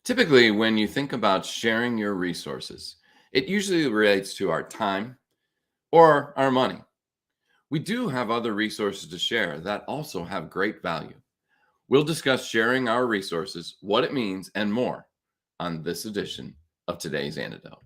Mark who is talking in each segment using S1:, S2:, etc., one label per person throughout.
S1: Typically, when you think about sharing your resources, it usually relates to our time or our money. We do have other resources to share that also have great value. We'll discuss sharing our resources, what it means, and more on this edition of today's Antidote.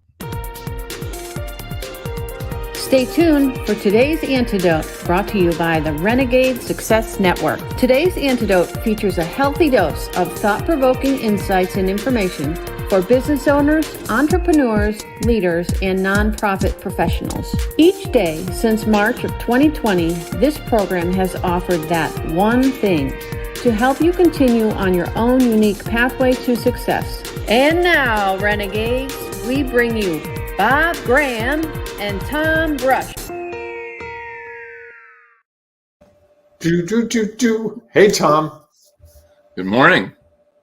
S2: Stay tuned for today's Antidote, brought to you by the Renegade Success Network. Today's Antidote features a healthy dose of thought-provoking insights and information for business owners, entrepreneurs, leaders, and nonprofit professionals. Each day since March of 2020, this program has offered that one thing to help you continue on your own unique pathway to success. And now, Renegades, we bring you Bob Graham and Tom Brush.
S3: Hey, Tom.
S1: Good morning.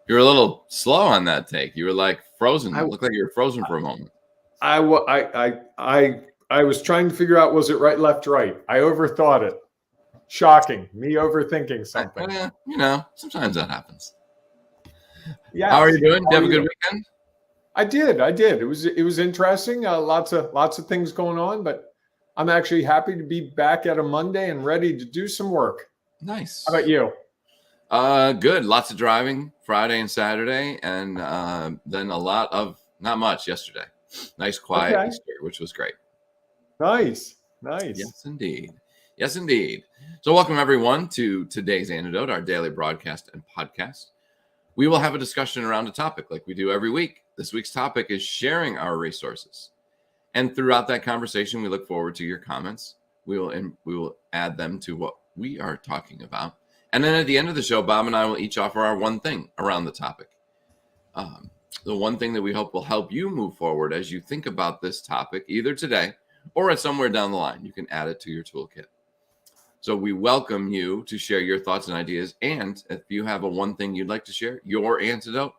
S1: You were a little slow on that take. You were like frozen. It looked like you were frozen for a moment.
S3: I was trying to figure out, was it right, left, right? I overthought it. Shocking. Me overthinking something.
S1: Sometimes that happens.
S3: Yeah.
S1: How are you doing? Did you have a good weekend?
S3: I did. It was interesting. Lots of things going on, but I'm actually happy to be back at a Monday and ready to do some work.
S1: Nice.
S3: How about you?
S1: Good. Lots of driving Friday and Saturday, and then a lot of not much yesterday. Nice, quiet Easter, which was great.
S3: Nice.
S1: Yes, indeed. So welcome, everyone, to today's Antidote, our daily broadcast and podcast. We will have a discussion around a topic like we do every week. This week's topic is sharing our resources. And throughout that conversation, we look forward to your comments. We will add them to what we are talking about. And then at the end of the show, Bob and I will each offer our one thing around the topic. The one thing that we hope will help you move forward as you think about this topic, either today or at somewhere down the line. You can add it to your toolkit. So we welcome you to share your thoughts and ideas. And if you have a one thing you'd like to share, your antidote,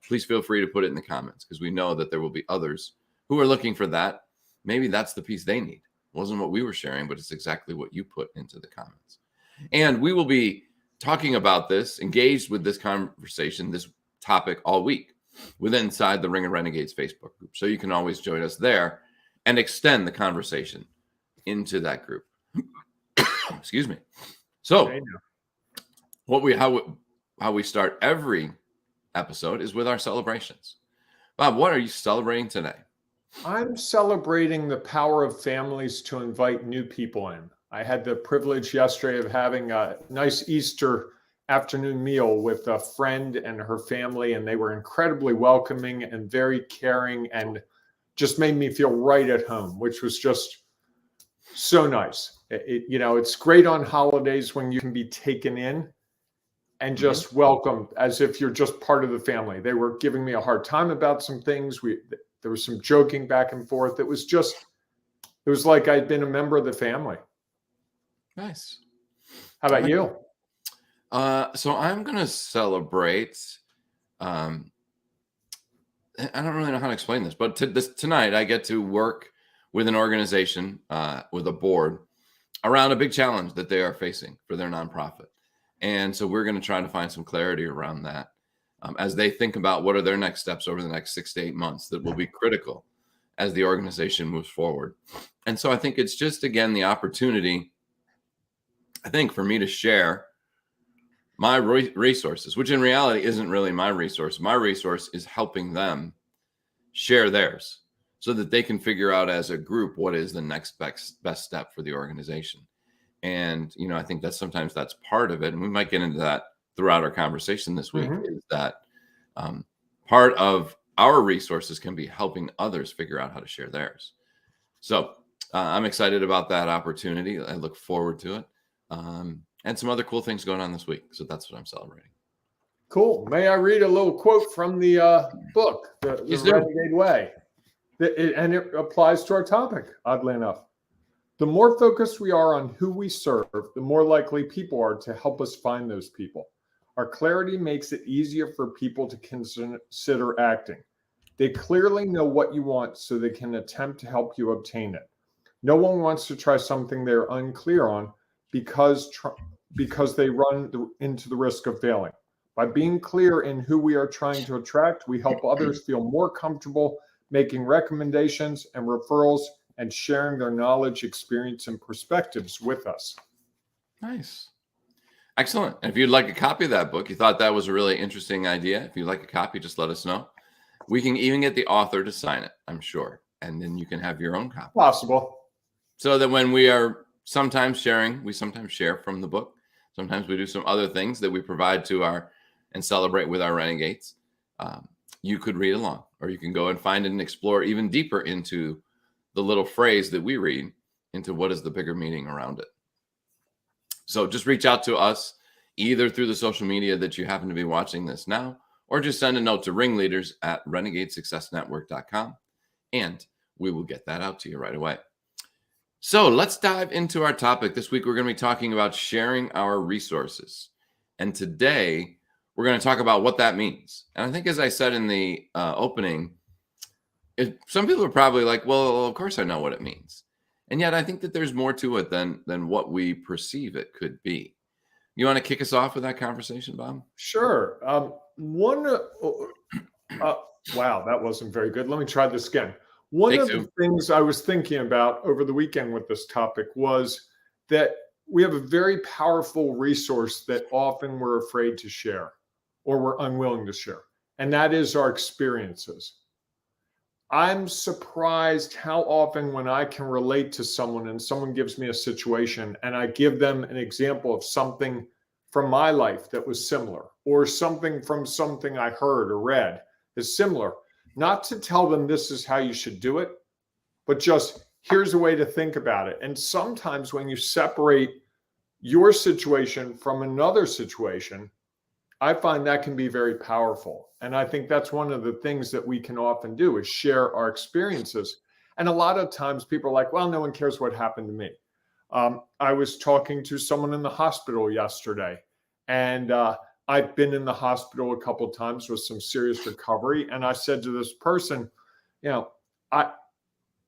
S1: please feel free to put it in the comments, because we know that there will be others who are looking for that. Maybe that's the piece they need. It wasn't what we were sharing, but it's exactly what you put into the comments. And we will be talking about this, engaged with this conversation, this topic all week inside the Ring of Renegades Facebook group. So you can always join us there and extend the conversation into that group. Excuse me. So how we start every episode is with our celebrations. Bob, what are you celebrating today?
S3: I'm celebrating the power of families to invite new people in. I had the privilege yesterday of having a nice Easter afternoon meal with a friend and her family, and they were incredibly welcoming and very caring and just made me feel right at home, which was just so nice. It's great on holidays when you can be taken in and just welcomed as if you're just part of the family. They were giving me a hard time about some things. There was some joking back and forth. It was like I'd been a member of the family.
S1: Nice.
S3: How about you?
S1: So I'm going to celebrate. I don't really know how to explain this, but tonight I get to work with an organization, with a board, around a big challenge that they are facing for their nonprofit. And so we're going to try to find some clarity around that as they think about what are their next steps over the next 6 to 8 months that will be critical as the organization moves forward. And so I think it's just, again, the opportunity, I think, for me to share my resources, which in reality isn't really my resource. My resource is helping them share theirs so that they can figure out as a group what is the next best step for the organization. And, I think that sometimes that's part of it. And we might get into that throughout our conversation this week, is that part of our resources can be helping others figure out how to share theirs. So I'm excited about that opportunity. I look forward to it. And some other cool things going on this week. So that's what I'm celebrating.
S3: Cool. May I read a little quote from the book, The Renegade Way? And it applies to our topic, oddly enough. The more focused we are on who we serve, the more likely people are to help us find those people. Our clarity makes it easier for people to consider acting. They clearly know what you want, so they can attempt to help you obtain it. No one wants to try something they're unclear on because they run into the risk of failing. By being clear in who we are trying to attract, we help others feel more comfortable making recommendations and referrals and sharing their knowledge, experience, and perspectives with us.
S1: Nice. Excellent. And if you'd like a copy of that book, you thought that was a really interesting idea, if you'd like a copy, just let us know. We can even get the author to sign it, I'm sure. And then you can have your own copy.
S3: Possible.
S1: So that when we are sometimes sharing, we sometimes share from the book. Sometimes we do some other things that we provide to our and celebrate with our renegades. You could read along, or you can go and find and explore even deeper into the little phrase that we read, into what is the bigger meaning around it. So just reach out to us either through the social media that you happen to be watching this now, or just send a note to ringleaders@renegadesuccessnetwork.com, and we will get that out to you right away. So let's dive into our topic. This week, we're going to be talking about sharing our resources. And today, we're going to talk about what that means. And I think, as I said in the opening, some people are probably like, well, of course I know what it means. And yet I think that there's more to it than what we perceive it could be. You want to kick us off with that conversation, Bob?
S3: Sure. Wow, that wasn't very good. Let me try this again. One of the things I was thinking about over the weekend with this topic was that we have a very powerful resource that often we're afraid to share, or we're unwilling to share, and that is our experiences. I'm surprised how often when I can relate to someone and someone gives me a situation and I give them an example of something from my life that was similar, or something from something I heard or read is similar, not to tell them this is how you should do it, but just here's a way to think about it. And sometimes when you separate your situation from another situation, I find that can be very powerful. And I think that's one of the things that we can often do, is share our experiences. And a lot of times people are like, well, no one cares what happened to me. I was talking to someone in the hospital yesterday, and I've been in the hospital a couple of times with some serious recovery. And I said to this person, you know,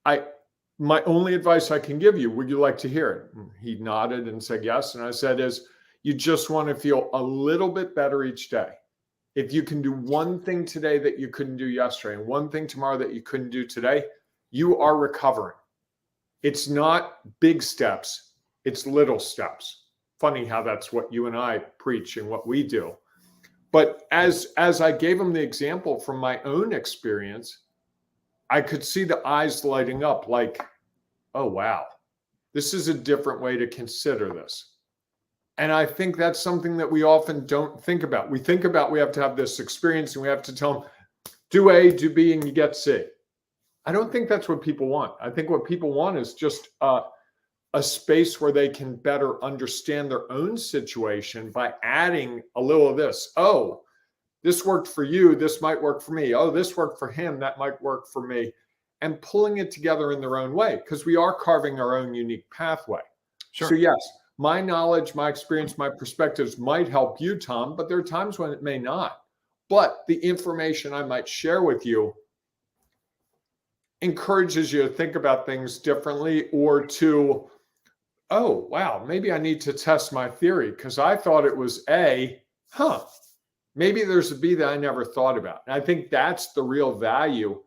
S3: my only advice I can give you, would you like to hear it? And he nodded and said yes. And I said, you just want to feel a little bit better each day. If you can do one thing today that you couldn't do yesterday, and one thing tomorrow that you couldn't do today, you are recovering. It's not big steps, it's little steps. Funny how that's what you and I preach and what we do. But as I gave him the example from my own experience, I could see the eyes lighting up like, oh, wow, this is a different way to consider this. And I think that's something that we often don't think about. We think about we have to have this experience and we have to tell them, do A, do B, and you get C. I don't think that's what people want. I think what people want is just a space where they can better understand their own situation by adding a little of this. Oh, this worked for you. This might work for me. Oh, this worked for him. That might work for me. And pulling it together in their own way, because we are carving our own unique pathway. Sure. So yes, my knowledge, my experience, my perspectives might help you, Tom, but there are times when it may not. But the information I might share with you encourages you to think about things differently, or to, oh, wow, maybe I need to test my theory because I thought it was A, maybe there's a B that I never thought about. And I think that's the real value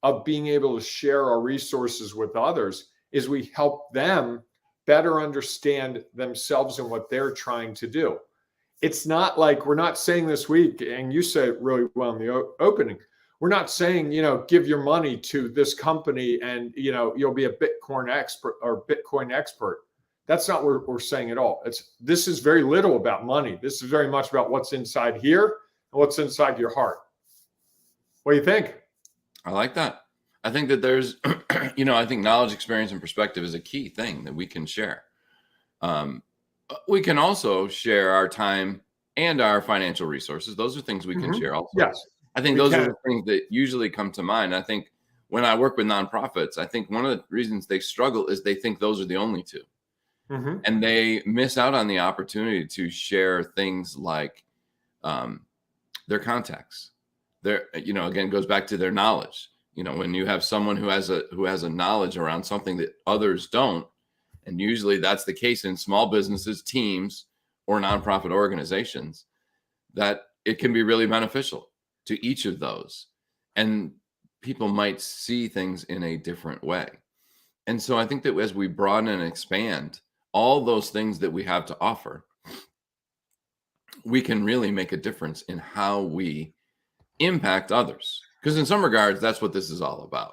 S3: of being able to share our resources with others, is we help them better understand themselves and what they're trying to do. It's not like, we're not saying this week, and you said it really well in the opening, we're not saying, give your money to this company and, you'll be a Bitcoin expert. That's not what we're saying at all. This is very little about money. This is very much about what's inside here and what's inside your heart. What do you think?
S1: I like that. I think that there's, I think knowledge, experience, and perspective is a key thing that we can share. We can also share our time and our financial resources. Those are things we can share also.
S3: Yes.
S1: I think those are the things that usually come to mind. I think when I work with nonprofits, I think one of the reasons they struggle is they think those are the only two. And they miss out on the opportunity to share things like their contacts. Again, goes back to their knowledge. When you have someone who has a knowledge around something that others don't, and usually that's the case in small businesses, teams, or nonprofit organizations, that it can be really beneficial to each of those. And people might see things in a different way. And so I think that as we broaden and expand all those things that we have to offer, we can really make a difference in how we impact others. Because in some regards, that's what this is all about.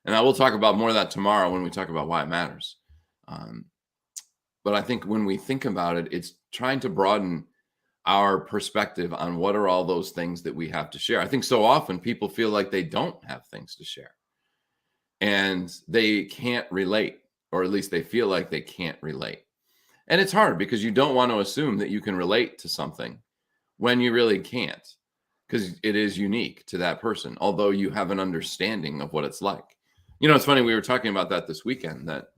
S1: And I will talk about more of that tomorrow when we talk about why it matters. But I think when we think about it, it's trying to broaden our perspective on what are all those things that we have to share. I think so often people feel like they don't have things to share and they can't relate, or at least they feel like they can't relate. And it's hard because you don't want to assume that you can relate to something when you really can't, because it is unique to that person, although you have an understanding of what it's like. You know, it's funny, we were talking about that this weekend, that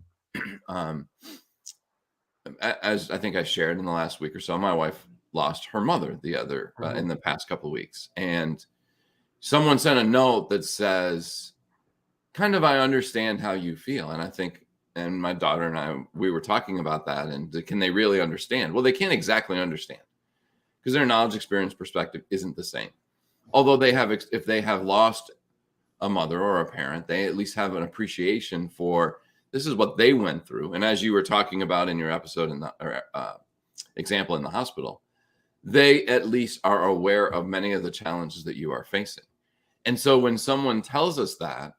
S1: as I think I shared in the last week or so, my wife lost her mother in the past couple of weeks. And someone sent a note that says, kind of, I understand how you feel. And I think, and my daughter and I, we were talking about that. And can they really understand? Well, they can't exactly understand because their knowledge, experience, perspective isn't the same. Although they have, if they have lost a mother or a parent, they at least have an appreciation for this is what they went through. And as you were talking about in your episode in the example in the hospital, they at least are aware of many of the challenges that you are facing. And so when someone tells us that,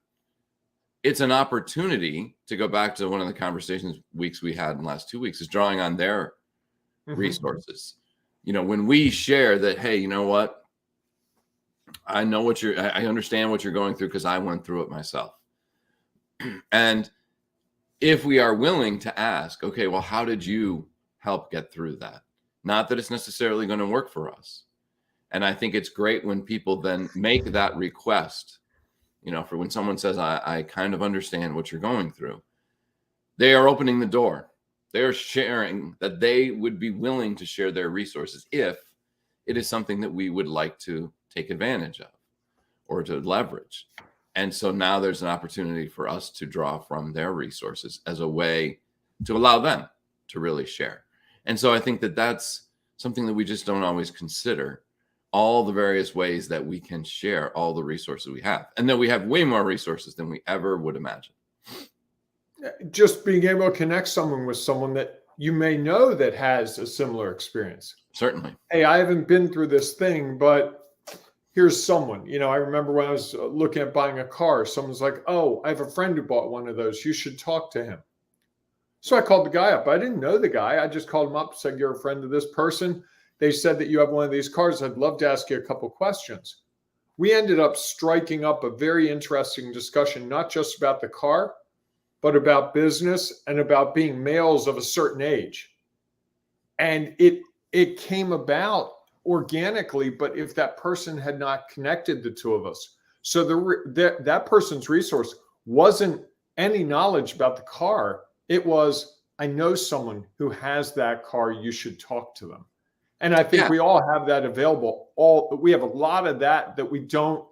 S1: it's an opportunity to go back to one of the conversations weeks we had in the last 2 weeks, is drawing on their resources. You know, when we share that, hey, you know what? I know what I understand what you're going through because I went through it myself. And if we are willing to ask, okay, well, how did you help get through that? Not that it's necessarily going to work for us. And I think it's great when people then make that request, you know, for when someone says, I kind of understand what you're going through. They are opening the door. They are sharing that they would be willing to share their resources if it is something that we would like to take advantage of or to leverage. And so now there's an opportunity for us to draw from their resources as a way to allow them to really share. And so I think that that's something that we just don't always consider, all the various ways that we can share all the resources we have, and that we have way more resources than we ever would imagine.
S3: Just being able to connect someone with someone that you may know that has a similar experience.
S1: Certainly.
S3: Hey, I haven't been through this thing, but here's someone. You know, I remember when I was looking at buying a car, someone's like, oh, I have a friend who bought one of those. You should talk to him. So I called the guy up. I didn't know the guy. I just called him up, said, you're a friend of this person. They said that you have one of these cars. I'd love to ask you a couple questions. We ended up striking up a very interesting discussion, not just about the car, but about business and about being males of a certain age. And it came about organically, but if that person had not connected the two of us, so that person's resource wasn't any knowledge about the car. It was, I know someone who has that car. You should talk to them. And I think we all have that available. We have a lot of that we don't.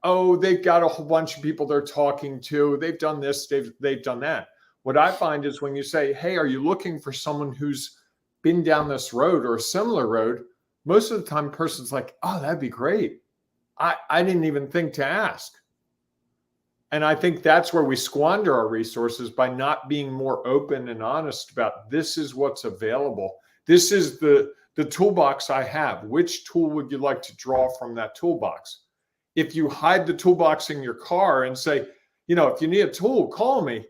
S3: Oh, they've got a whole bunch of people they're talking to. They've done this. They've done that. What I find is when you say, hey, are you looking for someone who's been down this road or a similar road? Most of the time, a person's like, oh, that'd be great. I didn't even think to ask. And I think that's where we squander our resources, by not being more open and honest about this is what's available. This is the toolbox I have. Which tool would you like to draw from that toolbox? If you hide the toolbox in your car and say, you know, if you need a tool, call me.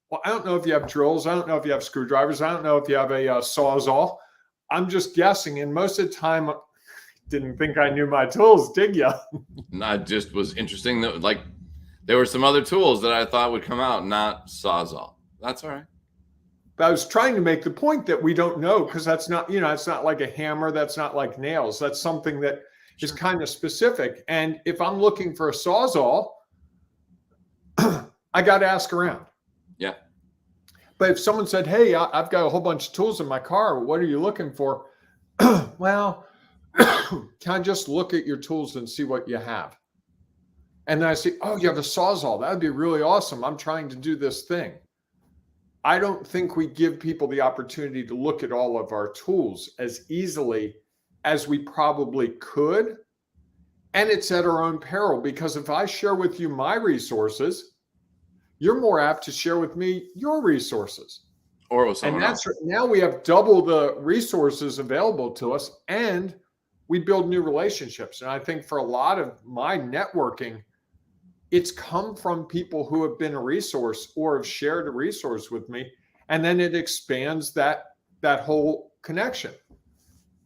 S3: Well, I don't know if you have drills. I don't know if you have screwdrivers. I don't know if you have a Sawzall. I'm just guessing. And most of the time, didn't think I knew my tools, did you?
S1: I just was interesting that, like, there were some other tools that I thought would come out, not Sawzall. That's all right.
S3: But I was trying to make the point that we don't know, because that's not, you know, it's not like a hammer. That's not like nails. That's something that is kind of specific. And if I'm looking for a Sawzall, I got to ask around.
S1: Yeah.
S3: But if someone said, hey, I've got a whole bunch of tools in my car, what are you looking for? Well, can I just look at your tools and see what you have? And then I say, oh, you have a Sawzall. That would be really awesome. I'm trying to do this thing. I don't think we give people the opportunity to look at all of our tools as easily as we probably could. And it's at our own peril, because if I share with you my resources, you're more apt to share with me your resources.
S1: Or with
S3: And
S1: someone else.
S3: now we have double the resources available to us, and we build new relationships. And I think for a lot of my networking, it's come from people who have been a resource or have shared a resource with me. And then it expands that whole connection.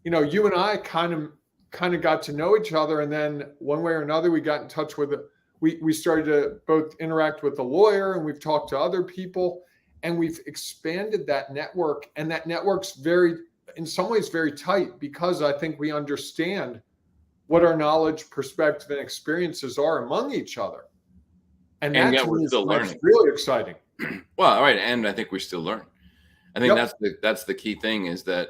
S3: You know, you and I kind of got to know each other. And then one way or another, we got in touch with we started to both interact with a lawyer, and we've talked to other people, and we've expanded that network. And that network's in some ways very tight, because I think we understand what our knowledge, perspective, and experiences are among each other. And that
S1: yet
S3: to
S1: we're
S3: me
S1: still
S3: is
S1: learning.
S3: really exciting.
S1: Well, all right, and I think we still learn. I think
S3: Yep.
S1: that's the key thing, is that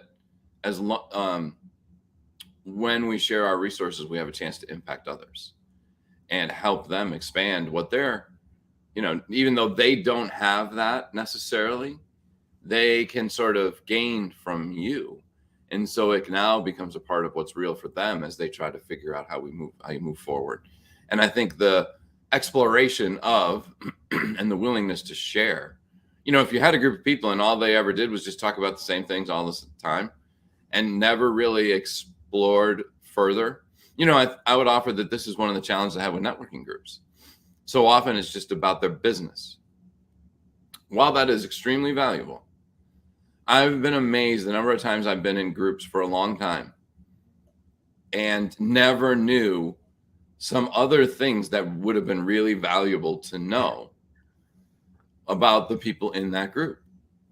S1: when we share our resources, we have a chance to impact others and help them expand what they're, even though they don't have that necessarily, they can sort of gain from you. And so it now becomes a part of what's real for them as they try to figure out how you move forward. And I think the exploration of and the willingness to share, if you had a group of people and all they ever did was just talk about the same things all the time and never really explored further, I would offer that this is one of the challenges I have with networking groups. So often it's just about their business. While that is extremely valuable, I've been amazed the number of times I've been in groups for a long time and never knew some other things that would have been really valuable to know about the people in that group,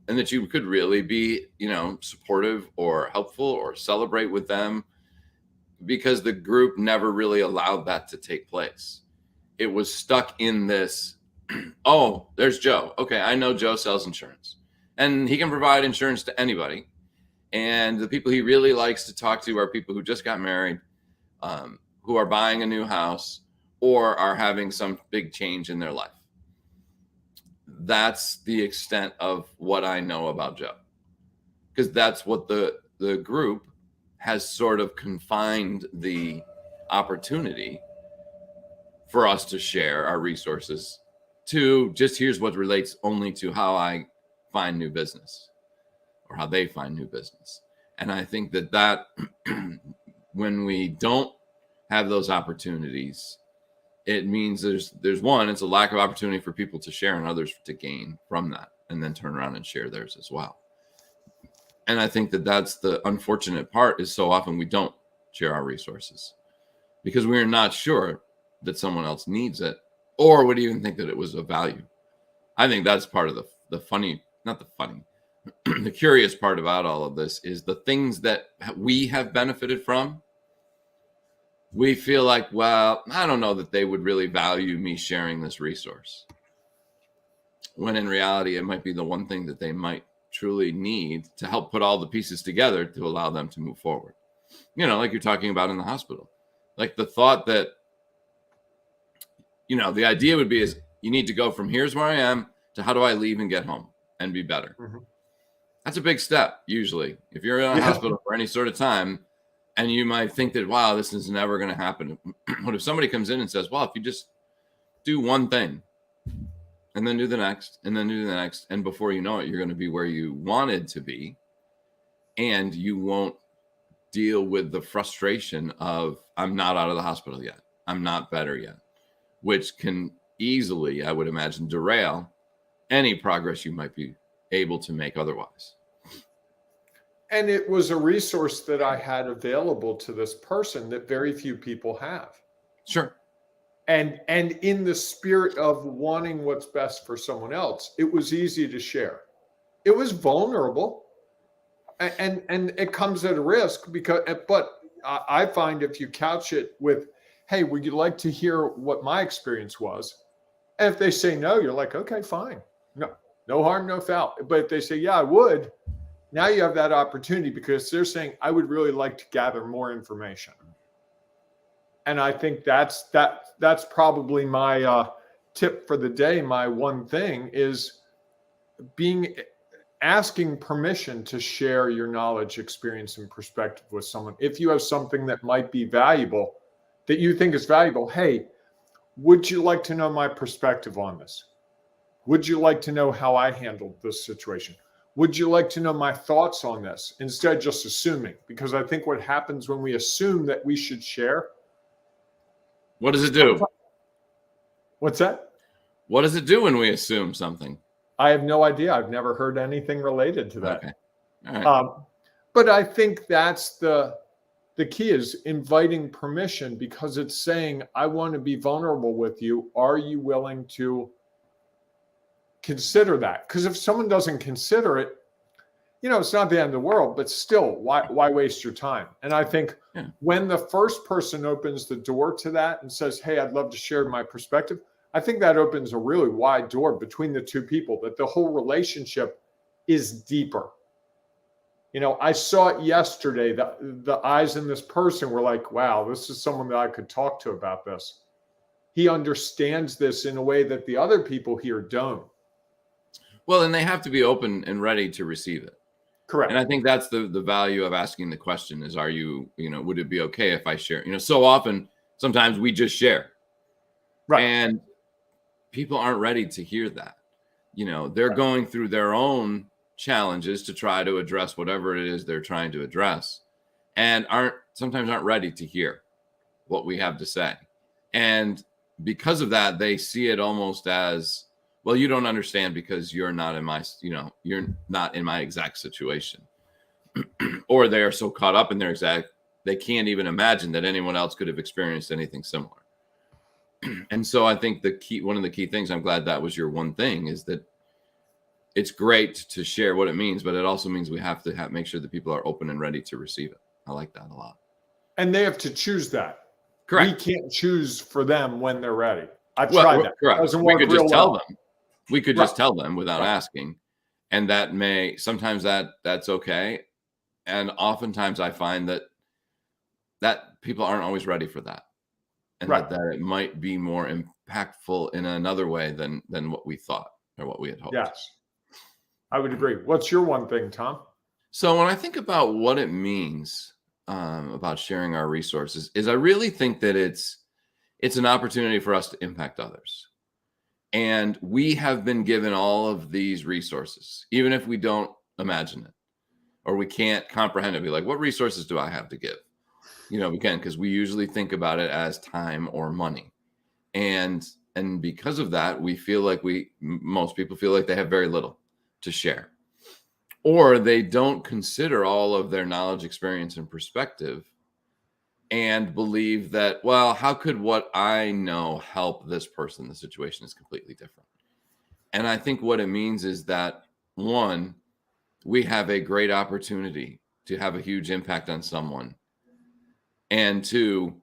S1: and that you could really be, supportive or helpful or celebrate with them, because the group never really allowed that to take place. It was stuck in this, oh, there's Joe. Okay, I know Joe sells insurance and he can provide insurance to anybody. And the people he really likes to talk to are people who just got married, who are buying a new house, or are having some big change in their life. That's the extent of what I know about Joe, because that's what the group has sort of confined the opportunity for us to share our resources to. Just here's what relates only to how I find new business or how they find new business. And I think that when we don't have those opportunities, it means there's one, it's a lack of opportunity for people to share and others to gain from that, and then turn around and share theirs as well. And I think that's the unfortunate part, is so often we don't share our resources because we're not sure that someone else needs it or would even think that it was of value. I think that's part of the funny, not the funny, the curious part about all of this is the things that we have benefited from. We feel like, well, I don't know that they would really value me sharing this resource. When in reality, it might be the one thing that they might truly need to help put all the pieces together to allow them to move forward. Like you're talking about in the hospital. Like the thought that, the idea would be is you need to go from here's where I am to how do I leave and get home and be better. Mm-hmm. That's a big step, usually. If you're in a hospital for any sort of time, and you might think that, wow, this is never going to happen. But if somebody comes in and says, well, if you just do one thing and then do the next and then do the next, and before you know it, you're going to be where you wanted to be, and you won't deal with the frustration of, I'm not out of the hospital yet. I'm not better yet, which can easily, I would imagine, derail any progress you might be able to make otherwise.
S3: And it was a resource that I had available to this person that very few people have.
S1: Sure.
S3: And in the spirit of wanting what's best for someone else, it was easy to share. It was vulnerable, and it comes at a risk but I find if you couch it with, hey, would you like to hear what my experience was? And if they say no, you're like, okay, fine. No harm, no foul. But if they say, yeah, I would, now you have that opportunity, because they're saying, I would really like to gather more information. And I think that's probably my tip for the day. My one thing is being asking permission to share your knowledge, experience, and perspective with someone. If you have something that might be valuable, that you think is valuable, hey, would you like to know my perspective on this? Would you like to know how I handled this situation? Would you like to know my thoughts on this? Instead of just assuming, because I think what happens when we assume that we should share.
S1: What does it do?
S3: What's that?
S1: What does it do when we assume something?
S3: I have no idea. I've never heard anything related to that.
S1: Okay. All right.
S3: But I think that's the key, is inviting permission, because it's saying, I want to be vulnerable with you. Are you willing to consider that? Because if someone doesn't consider it, it's not the end of the world, but still, why waste your time? And I think when the first person opens the door to that and says, hey, I'd love to share my perspective, I think that opens a really wide door between the two people, that the whole relationship is deeper. I saw it yesterday. The eyes in this person were like, wow, this is someone that I could talk to about this. He understands this in a way that the other people here don't.
S1: Well, and they have to be open and ready to receive it.
S3: Correct.
S1: And I think that's the value of asking the question is, are you, would it be okay if I share? So often, sometimes we just share.
S3: Right.
S1: And people aren't ready to hear that. They're going through their own challenges to try to address whatever it is they're trying to address, and sometimes aren't ready to hear what we have to say. And because of that, they see it almost as, well, you don't understand because you're not in my, you're not in my exact situation. Or they are so caught up in their they can't even imagine that anyone else could have experienced anything similar. And so I think one of the key things, I'm glad that was your one thing, is that it's great to share what it means, but it also means we have to make sure that people are open and ready to receive it. I like that a lot.
S3: And they have to choose that.
S1: Correct.
S3: We can't choose for them when they're ready. I've tried that.
S1: Correct.
S3: Doesn't work
S1: we could
S3: real
S1: just tell
S3: well.
S1: them. We could just tell them without asking. And that sometimes that's okay. And oftentimes I find that people aren't always ready for that. And that it might be more impactful in another way than what we thought or what we had hoped.
S3: Yes, I would agree. What's your one thing, Tom?
S1: So when I think about what it means about sharing our resources, is I really think that it's an opportunity for us to impact others. And we have been given all of these resources, even if we don't imagine it or we can't comprehend it. Be like, what resources do I have to give? We can, because we usually think about it as time or money. And because of that, we feel like most people feel like they have very little to share, or they don't consider all of their knowledge, experience, and perspective, and believe that, well, how could what I know help this person? The situation is completely different. And I think what it means is that, one, we have a great opportunity to have a huge impact on someone. And two,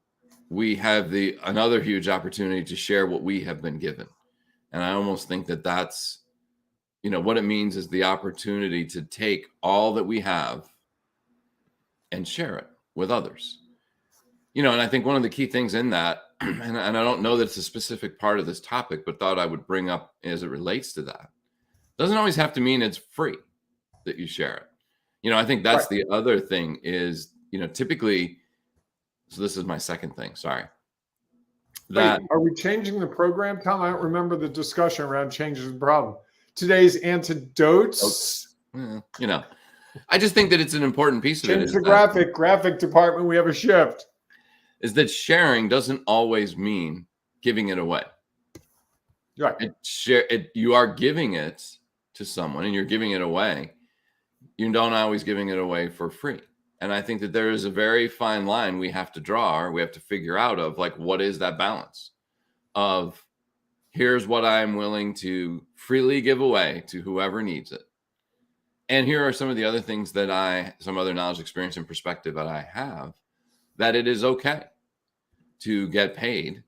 S1: we have another huge opportunity to share what we have been given. And I almost think that that's, what it means is the opportunity to take all that we have and share it with others. And I think one of the key things in that, and I don't know that it's a specific part of this topic, but thought I would bring up as it relates to that, doesn't always have to mean it's free that you share it. I think that's the other thing is, typically, so this is my second thing. Sorry.
S3: Wait, are we changing the program, Tom? I don't remember the discussion around changes the problem. Today's antidotes.
S1: I just think that it's an important piece of it.
S3: Change the graphic department. We have a shift.
S1: Is that sharing doesn't always mean giving it away.
S3: Right.
S1: You are giving it to someone and you're giving it away. You don't always giving it away for free. And I think that there is a very fine line we have to draw, or we have to figure out of like, what is that balance of here's what I'm willing to freely give away to whoever needs it. And here are some of the other things some other knowledge, experience, and perspective that I have, that it is okay to get paid,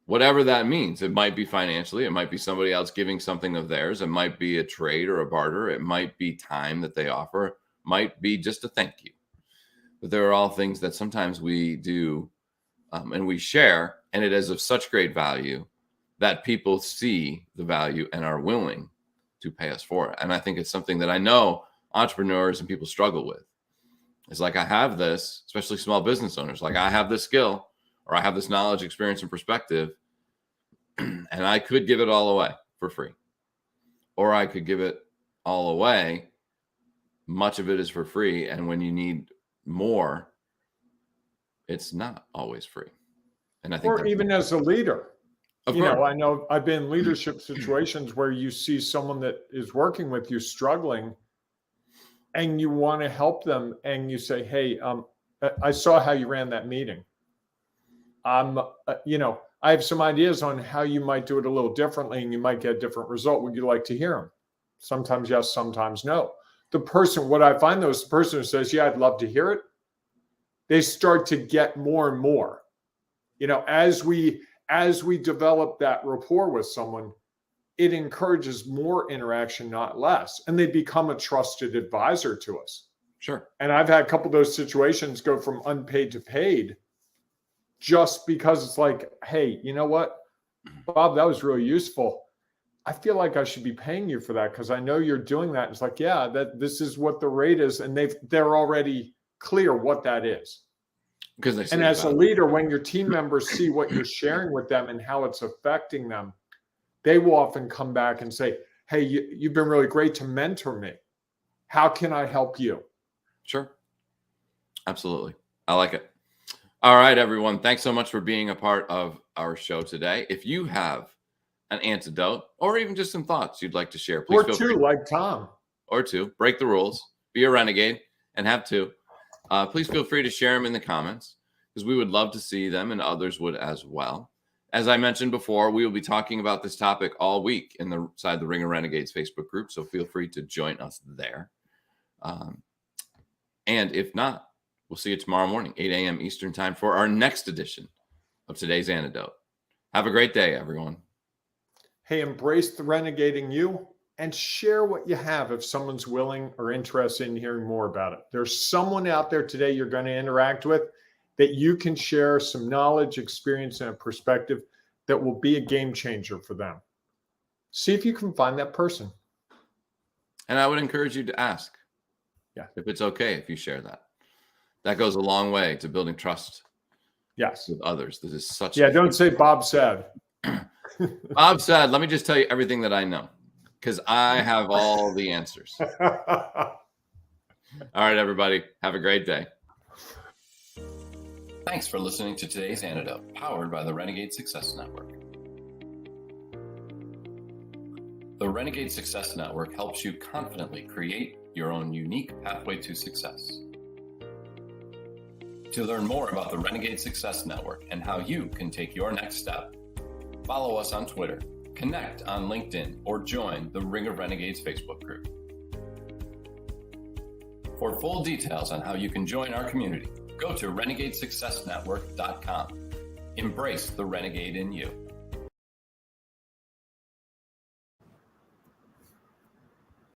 S1: whatever that means. It might be financially, it might be somebody else giving something of theirs. It might be a trade or a barter. It might be time that they offer. Might be just a thank you. But there are all things that sometimes we do and we share, and it is of such great value that people see the value and are willing to pay us for it. And I think it's something that I know entrepreneurs and people struggle with. It's like, I have this, especially small business owners, like, I have this skill, or I have this knowledge, experience, and perspective, and I could give it all away for free, or I could give it all away. Much of it is for free. And when you need more, it's not always free. And I think,
S3: or even as a leader,
S1: of
S3: you
S1: course,
S3: know, I know I've been in leadership situations where you see someone that is working with you struggling, and you want to help them, and you say, hey, I saw how you ran that meeting. You know, I have some ideas on how you might do it a little differently, and you might get a different result. Would you like to hear them? Sometimes yes, sometimes no. What I find though, is the person who says, yeah, I'd love to hear it, they start to get more and more. You know, as we develop that rapport with someone, it encourages more interaction, not less. And they become a trusted advisor to us.
S1: sure.
S3: And I've had a couple of those situations go from unpaid to paid, just because it's like, hey, you know what, Bob, that was really useful. I feel like I should be paying you for that because I know you're doing that. It's like, yeah, this is what the rate is. And they're already clear what that is.
S1: Because
S3: and as a leader, when your team members see what you're sharing with them and how it's affecting them, they will often come back and say, hey, you've been really great to mentor me. How can I help you?
S1: Sure. Absolutely. I like it. All right, everyone. Thanks so much for being a part of our show today. If you have an antidote or even just some thoughts you'd like to share, please feel free.
S3: Like Tom.
S1: Or two. Break the rules. Be a renegade and have two. Please feel free to share them in the comments, because we would love to see them, and others would as well. As I mentioned before, we will be talking about this topic all week inside the Ring of Renegades Facebook group, so feel free to join us there. And if not, we'll see you tomorrow morning, 8 a.m. Eastern time, for our next edition of Today's Antidote. Have a great day, everyone.
S3: Hey, embrace the renegading you and share what you have if someone's willing or interested in hearing more about it. There's someone out there today you're going to interact with that you can share some knowledge, experience, and a perspective that will be a game changer for them. See if you can find that person.
S1: And I would encourage you to ask if it's okay if you share that. That goes a long way to building trust with others. This is such
S3: don't say Bob said.
S1: Bob said, let me just tell you everything that I know, because I have all the answers. All right, everybody. Have a great day. Thanks for listening to Today's Antidote, powered by the Renegade Success Network. The Renegade Success Network helps you confidently create your own unique pathway to success. To learn more about the Renegade Success Network and how you can take your next step, follow us on Twitter, connect on LinkedIn, or join the Ring of Renegades Facebook group. For full details on how you can join our community, go to renegadesuccessnetwork.com. Embrace the renegade in you.